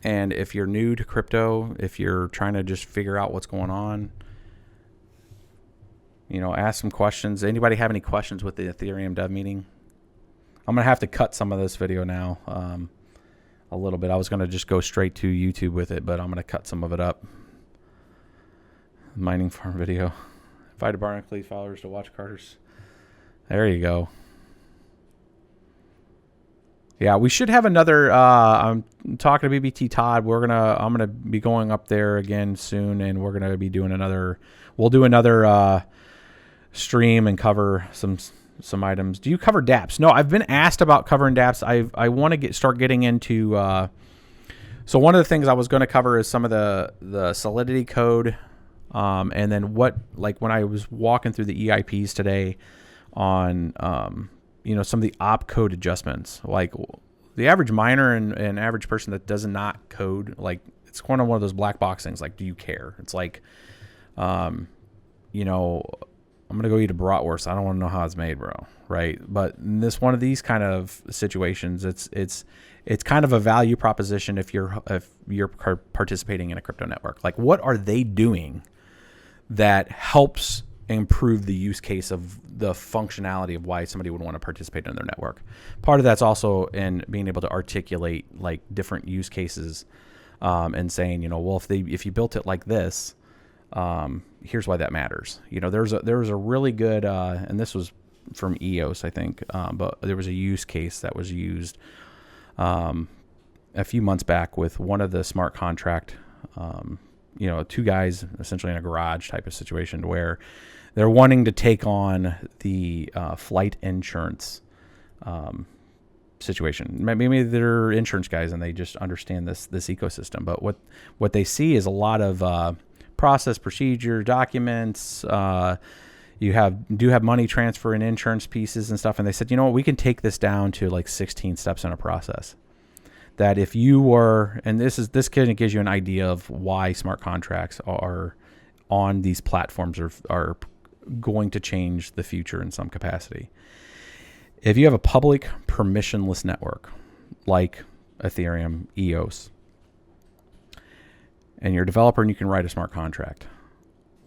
And if you're new to crypto, if you're trying to just figure out what's going on, ask some questions. Anybody have any questions with the Ethereum Dev meeting? I'm going to have to cut some of this video now a little bit. I was going to just go straight to YouTube with it, but I'm going to cut some of it up. Mining farm video. Invited Barnacules followers to watch Carter's. There you go. Yeah, we should have another. I'm talking to BBT Todd. I'm gonna be going up there again soon, and we're gonna be doing another. We'll do another stream and cover some items. Do you cover dApps? No, I've been asked about covering dApps. I want to start getting into. So one of the things I was going to cover is some of the Solidity code, and then when I was walking through the EIPs today on some of the opcode adjustments, like the average miner and average person that does not code, like it's kind of one of those black box things. Like, do you care? It's like, I'm gonna go eat a bratwurst. I don't want to know how it's made, bro. Right? But in one of these kind of situations, it's kind of a value proposition if you're participating in a crypto network. Like, what are they doing that helps improve the use case of the functionality of why somebody would want to participate in their network? Part of that's also in being able to articulate like different use cases, and saying, well, if you built it like this, here's why that matters. There was a really good, and this was from EOS, I think, but there was a use case that was used a few months back with one of the smart contract, two guys essentially in a garage type of situation where they're wanting to take on the flight insurance situation. Maybe they're insurance guys and they just understand this ecosystem. But what they see is a lot of process, procedure, documents. You have money transfer and insurance pieces and stuff. And they said, we can take this down to like 16 steps in a process. That if you were, and this kind of gives you an idea of why smart contracts are on these platforms are going to change the future in some capacity. If you have a public permissionless network like Ethereum, EOS, and you're a developer and you can write a smart contract,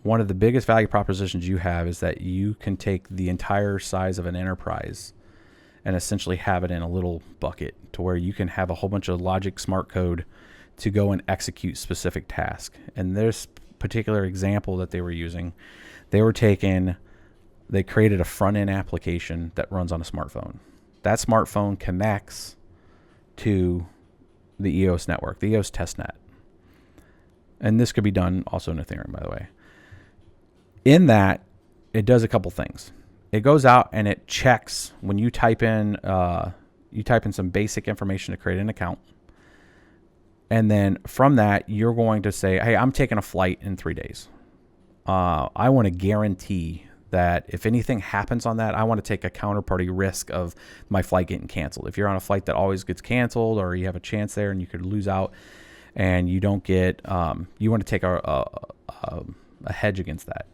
one of the biggest value propositions you have is that you can take the entire size of an enterprise and essentially have it in a little bucket to where you can have a whole bunch of logic smart code to go and execute specific tasks. And this particular example that they were using, they created a front-end application that runs on a smartphone. That smartphone connects to the EOS network, the EOS testnet. And this could be done also in Ethereum, by the way. In that, it does a couple things. It goes out and it checks when you type in some basic information to create an account. And then from that, you're going to say, hey, I'm taking a flight in 3 days. I want to guarantee that if anything happens on that, I want to take a counterparty risk of my flight getting canceled. If you're on a flight that always gets canceled, or you have a chance there and you could lose out and you don't get, you want to take a hedge against that.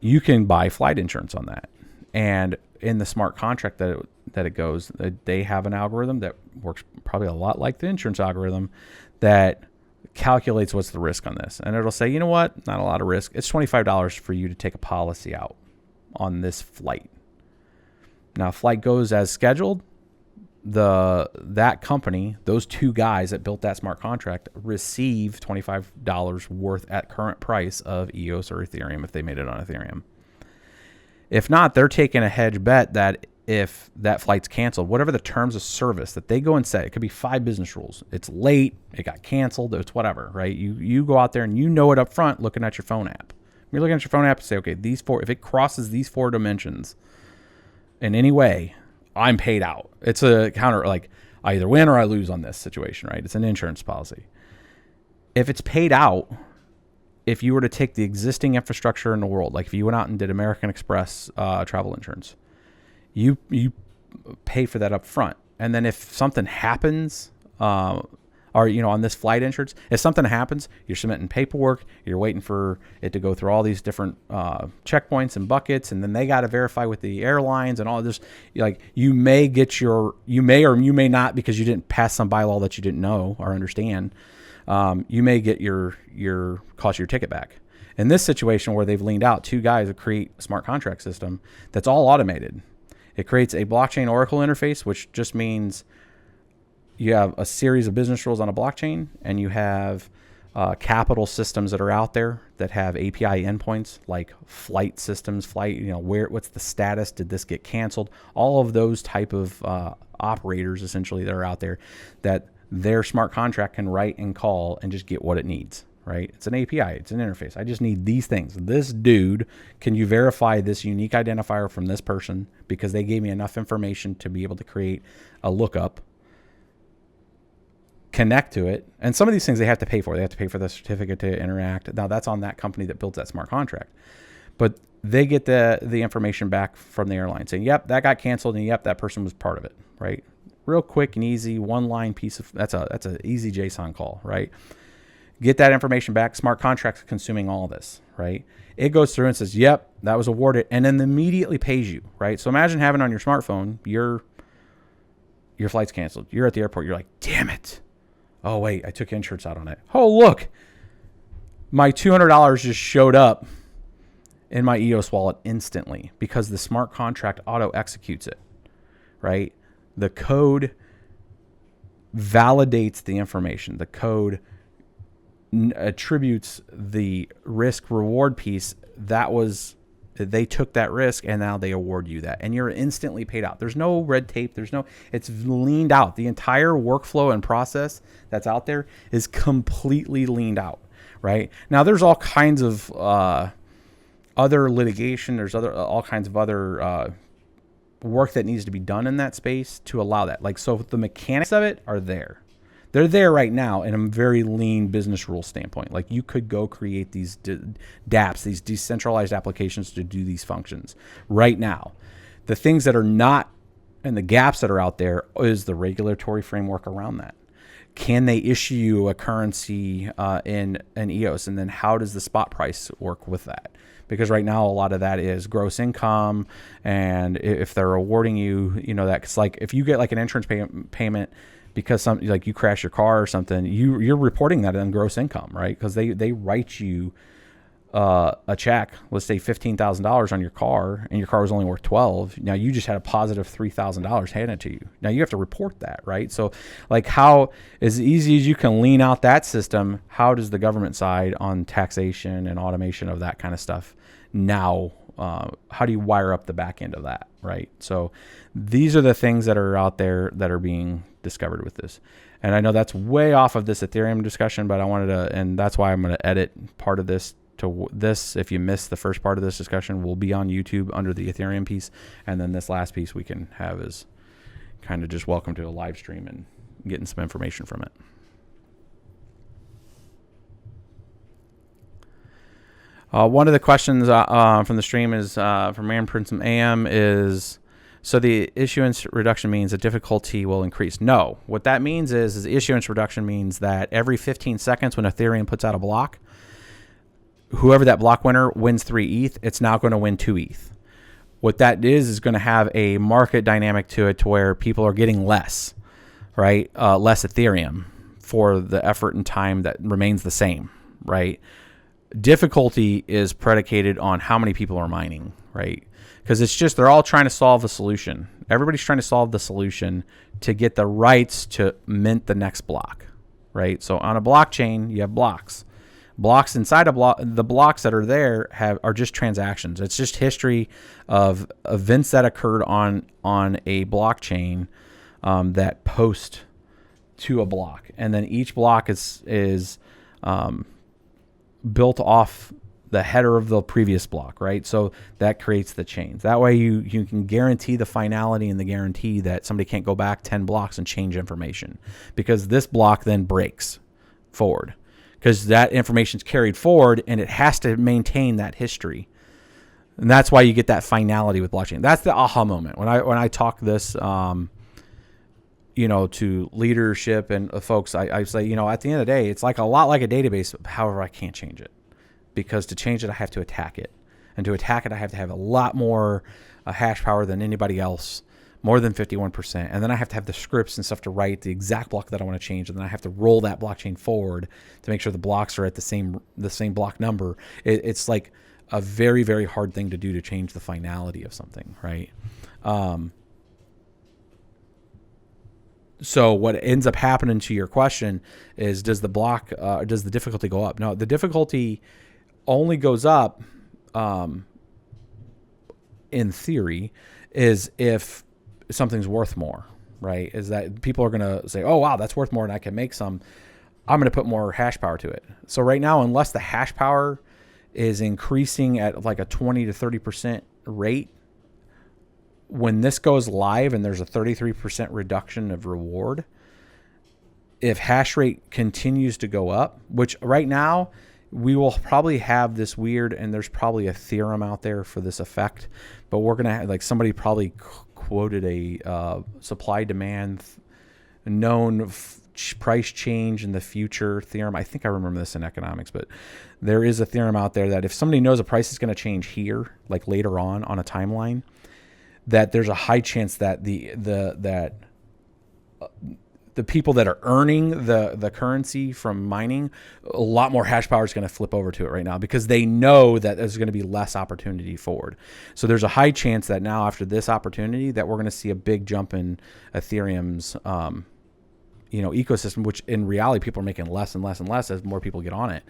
You can buy flight insurance on that. And in the smart contract that it goes, they have an algorithm that works probably a lot like the insurance algorithm that calculates what's the risk on this. And it'll say, you know what, not a lot of risk. It's $25 for you to take a policy out on this flight. Now, if flight goes as scheduled, that company, those two guys that built that smart contract, receive $25 worth at current price of EOS or Ethereum if they made it on Ethereum. If not, they're taking a hedge bet that if that flight's canceled, whatever the terms of service that they go and set, it could be 5 business rules. It's late, it got canceled, it's whatever, right? You go out there and you know it up front looking at your phone app. You're looking at your phone app and say, okay, if it crosses these 4 dimensions in any way, I'm paid out. It's a counter, like I either win or I lose on this situation, right? It's an insurance policy. If it's paid out, if you were to take the existing infrastructure in the world, like if you went out and did American Express travel insurance, you pay for that up front. And then if something happens, on this flight insurance, if something happens, you're submitting paperwork, you're waiting for it to go through all these different checkpoints and buckets, and then they got to verify with the airlines and all this. Like you may or you may not, because you didn't pass some bylaw that you didn't know or understand. You may get your cost your ticket back. In this situation where they've leaned out 2 guys to create a smart contract system that's all automated, it creates a blockchain Oracle interface, which just means you have a series of business rules on a blockchain, and you have capital systems that are out there that have API endpoints, like flight systems, what's the status? Did this get canceled? All of those type of operators essentially that are out there that their smart contract can write and call and just get what it needs, right? It's an API, it's an interface. I just need these things. This dude, can you verify this unique identifier from this person because they gave me enough information to be able to create a lookup, connect to it. And some of these things they have to pay for. They have to pay for the certificate to interact. Now that's on that company that builds that smart contract. But they get the information back from the airline saying, yep, that got canceled, and yep, that person was part of it, right? Real quick and easy, one line piece of, that's an easy JSON call, right? Get that information back. Smart contracts consuming all this, right? It goes through and says, yep, that was awarded, and then immediately pays you, right? So imagine having on your smartphone, your flight's canceled. You're at the airport. You're like, damn it. Oh, wait, I took insurance out on it. Oh, look, my $200 just showed up in my EOS wallet instantly because the smart contract auto executes it, right? The code validates the information. The code attributes the risk reward piece. They took that risk and now they award you that, and you're instantly paid out. There's no red tape. It's leaned out. The entire workflow and process that's out there is completely leaned out, right? Now there's all kinds of other litigation. There's all kinds of other work that needs to be done in that space to allow that. Like, so the mechanics of it are there. They're there right now in a very lean business rule standpoint. Like, you could go create these dApps, these decentralized applications to do these functions right now. The things that are not, and the gaps that are out there is the regulatory framework around that. Can they issue you a currency in an EOS? And then how does the spot price work with that? Because right now, a lot of that is gross income. And if they're awarding you, that's like, if you get like an insurance payment because like you crash your car or something, you're reporting that in gross income, right? Because they write you a check, let's say $15,000 on your car, and your car was only worth 12. Now you just had a positive $3,000 handed to you. Now you have to report that, right? So like, how, as easy as you can lean out that system, how does the government side on taxation and automation of that kind of stuff now, how do you wire up the back end of that, right? So these are the things that are out there that are being discovered with this. And I know that's way off of this Ethereum discussion, but I wanted to, and that's why I'm going to edit part of this to this. If you missed the first part of this discussion, will be on YouTube under the Ethereum piece. And then this last piece we can have is kind of just welcome to a live stream and getting some information from it. One of the questions from the stream is from Man Princeton AM is, so the issuance reduction means the difficulty will increase. No, what that means is issuance reduction means that every 15 seconds when Ethereum puts out a block, whoever that block winner wins 3 ETH, it's now going to win 2 ETH. What that is going to have a market dynamic to it to where people are getting less, right? Less Ethereum for the effort and time that remains the same, right? Difficulty is predicated on how many people are mining, right? Because it's just, they're all trying to solve a solution. Everybody's trying to solve the solution to get the rights to mint the next block, right? So on a blockchain, you have blocks. Blocks inside a block, the blocks that are there are just transactions. It's just history of events that occurred on a blockchain that post to a block, and then each block is built off the header of the previous block, right? So that creates the chains. That way you can guarantee the finality and the guarantee that somebody can't go back 10 blocks and change information, because this block then breaks forward, because that information is carried forward and it has to maintain that history. And that's why you get that finality with blockchain. That's the aha moment. When I talk this, to leadership and folks, I say, at the end of the day, it's like a lot like a database. However, I can't change it, because to change it, I have to attack it. And to attack it, I have to have a lot more hash power than anybody else, more than 51%. And then I have to have the scripts and stuff to write the exact block that I want to change. And then I have to roll that blockchain forward to make sure the blocks are at the same block number. It's like a very, very hard thing to do to change the finality of something, right? So what ends up happening to your question is, does the difficulty go up? No, the difficulty only goes up, in theory, is if something's worth more, right? Is that people are going to say, oh, wow, that's worth more and I can make some. I'm going to put more hash power to it. So right now, unless the hash power is increasing at like a 20 to 30% rate, when this goes live and there's a 33% reduction of reward, if hash rate continues to go up, which right now we will probably have this weird, and there's probably a theorem out there for this effect, but we're going to have, like, somebody probably quoted a supply demand known price change in the future theorem. I think I remember this in economics, but there is a theorem out there that if somebody knows a price is going to change here, like later on a timeline, that there's a high chance that the people that are earning the currency from mining, a lot more hash power is going to flip over to it right now, because they know that there's going to be less opportunity forward. So there's a high chance that now, after this opportunity, that we're going to see a big jump in Ethereum's ecosystem, which in reality people are making less and less and less as more people get on it.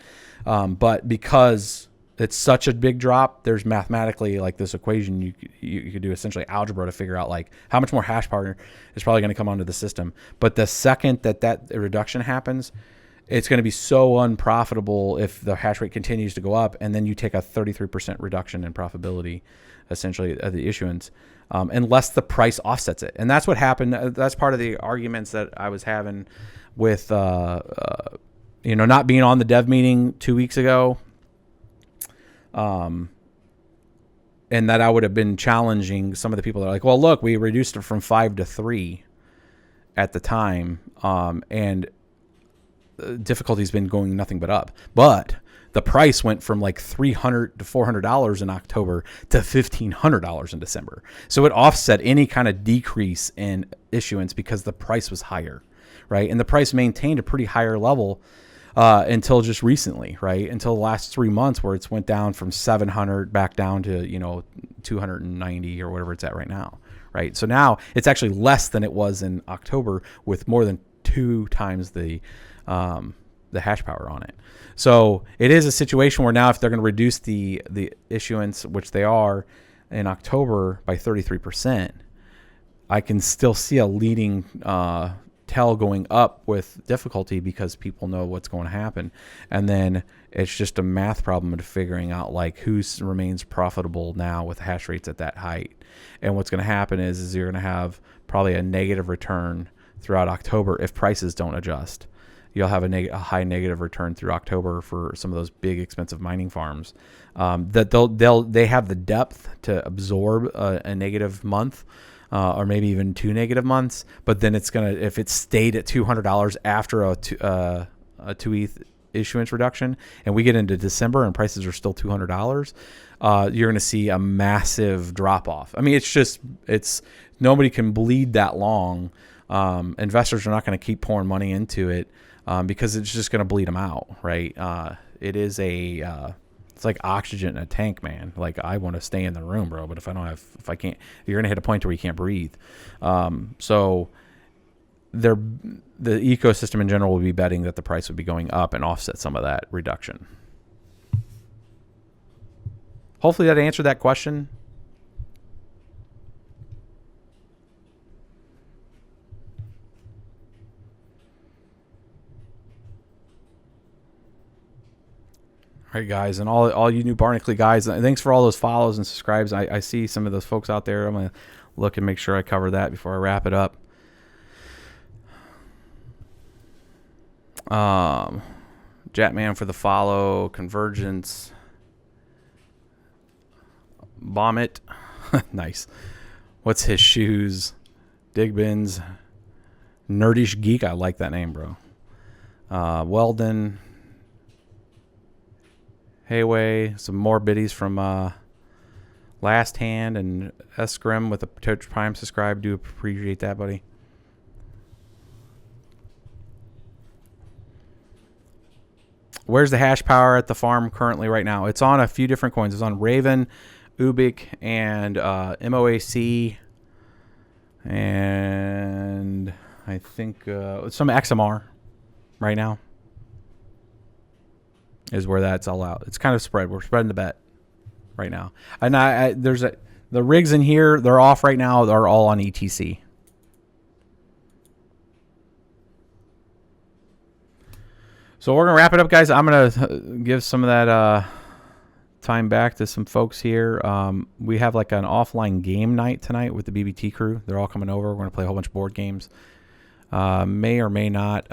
But because it's such a big drop, there's mathematically like this equation you could do, essentially algebra, to figure out like how much more hash power is probably going to come onto the system. But the second that reduction happens, it's going to be so unprofitable if the hash rate continues to go up, and then you take a 33% reduction in profitability, essentially, of the issuance, unless the price offsets it. And that's what happened. That's part of the arguments that I was having with, not being on the dev meeting 2 weeks ago. And that I would have been challenging some of the people that are like, well, look, we reduced it from 5 to 3 at the time. And difficulty has been going nothing but up. But the price went from like $300 to $400 in October to $1,500 in December. So it offset any kind of decrease in issuance because the price was higher, right? And the price maintained a pretty higher level until just recently, right? Until the last 3 months, where it's went down from 700 back down to 290 or whatever it's at right now, right? So now it's actually less than it was in October, with more than 2 times the hash power on it. So it is a situation where now, if they're going to reduce the issuance, which they are in October, by 33%, I can still see a leading tell going up with difficulty, because people know what's going to happen. And then it's just a math problem of figuring out like who remains profitable now with hash rates at that height. And what's going to happen is you're going to have probably a negative return throughout October if prices don't adjust. You'll have a high negative return through October for some of those big expensive mining farms that they have the depth to absorb a negative month. Or maybe even 2 negative months, but then it's gonna, if it stayed at $200 after a 2 ETH issuance reduction, and we get into December and prices are still $200, you're gonna see a massive drop off. I mean, it's nobody can bleed that long. Investors are not going to keep pouring money into it because it's just going to bleed them out, right? It is it's like oxygen in a tank, man. Like, I want to stay in the room, bro, but if I can't, you're going to hit a point where you can't breathe. So the ecosystem in general will be betting that the price would be going up and offset some of that reduction. Hopefully that answered that question. All right, guys, and all you new Barnacle guys, thanks for all those follows and subscribes. I see some of those folks out there. I'm going to look and make sure I cover that before I wrap it up. Jetman for the follow. Convergence. Vomit. Nice. What's his shoes? Digbins. Nerdish Geek. I like that name, bro. Weldon. Hayway, some more biddies from Last Hand and Escrim with a Touch Prime subscribe. Do appreciate that, buddy. Where's the hash power at the farm currently right now? It's on a few different coins. It's on Raven, Ubik, and MOAC. And I think some XMR right now is where that's all out. It's kind of spread. We're spreading the bet right now. And the rigs in here, they're off right now. They're all on ETC. So we're going to wrap it up, guys. I'm going to give some of that time back to some folks here. We have like an offline game night tonight with the BBT crew. They're all coming over. We're going to play a whole bunch of board games. May or may not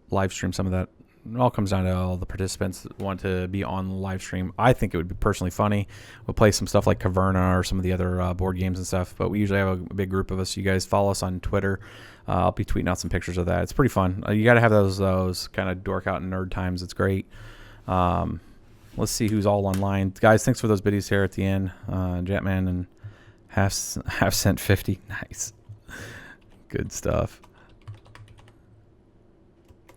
live stream some of that. It all comes down to all the participants that want to be on the live stream. I think it would be personally funny. We'll play some stuff like Caverna or some of the other board games and stuff. But we usually have a big group of us. You guys follow us on Twitter. I'll be tweeting out some pictures of that. It's pretty fun. You got to have those kind of dork out and nerd times. It's great. Let's see who's all online. Guys, thanks for those biddies here at the end. Jetman and half cent 50. Nice. Good stuff.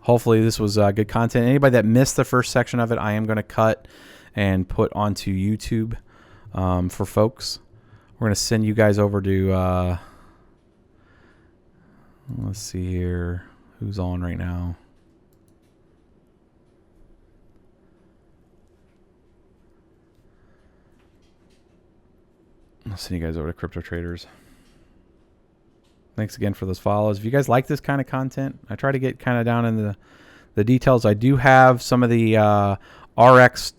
Hopefully this was good content. Anybody that missed the first section of it, I am going to cut and put onto YouTube for folks. We're going to send you guys over to... let's see here. Who's on right now? I'll send you guys over to Crypto Traders. Thanks again for those follows. If you guys like this kind of content, I try to get kind of down in the details. I do have some of the RX,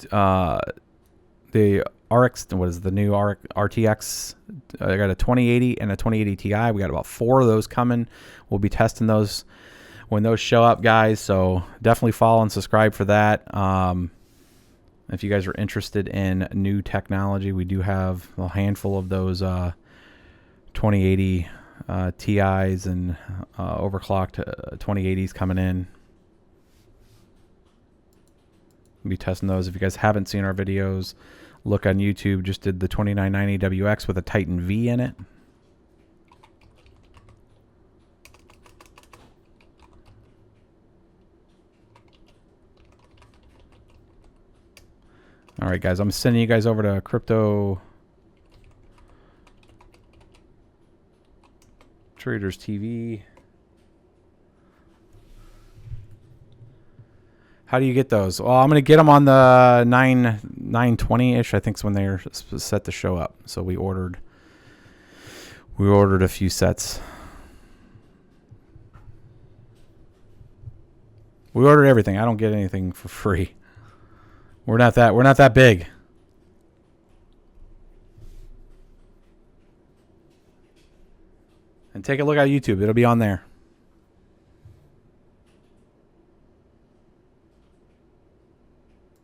what is the new RTX? I got a 2080 and a 2080 Ti. We got about 4 of those coming. We'll be testing those when those show up, guys. So definitely follow and subscribe for that. If you guys are interested in new technology, we do have a handful of those 2080 TIs and overclocked 2080s coming in. We'll be testing those. If you guys haven't seen our videos, look on YouTube. Just did the 2990 WX with a Titan V in it. All right, guys, I'm sending you guys over to Crypto Traders TV. How do you get those? Well, I'm going to get them on the 920-ish. I think is when they're set to show up. So we ordered a few sets. We ordered everything. I don't get anything for free. We're not that big. And take a look at YouTube. It'll be on there.